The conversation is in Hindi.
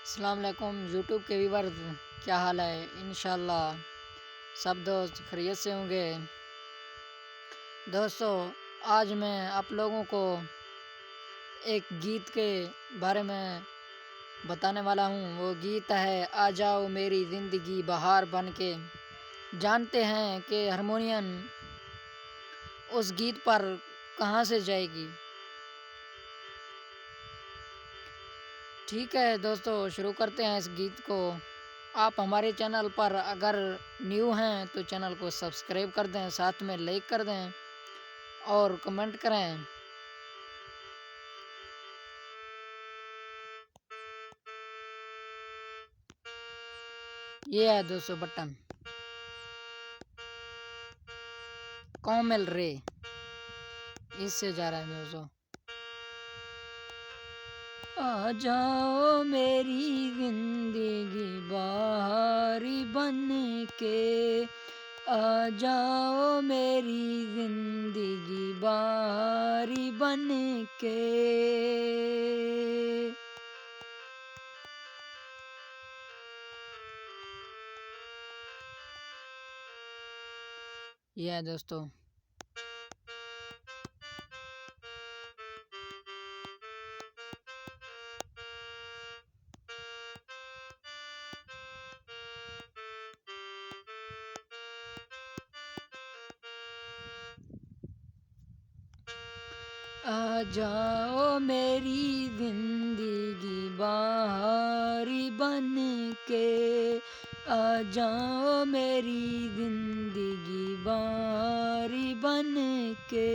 अस्सलाम वालेकुम यूट्यूब के व्यूअर्स, क्या हाल है। इंशाल्लाह सब दोस्त खैरियत से होंगे। दोस्तों, आज मैं आप लोगों को एक गीत के बारे में बताने वाला हूँ। वो गीत है आ जाओ मेरी ज़िंदगी बहार बन के। जानते हैं कि हारमोनियम उस गीत पर कहाँ से जाएगी। ठीक है दोस्तों, शुरू करते हैं इस गीत को। आप हमारे चैनल पर अगर न्यू हैं तो चैनल को सब्सक्राइब कर दें, साथ में लाइक कर दें और कमेंट करें। ये है दोस्तों बटन कोमल रे, इससे जा रहा है दोस्तों। आ जाओ मेरी जिंदगी बाहरी बन के, आ जाओ मेरी जिंदगी बाहरी बन के। ये है दोस्तों। आ जाओ मेरी जिंदगी बाहरी बन के, आ जाओ मेरी जिंदगी बाहरी बन के।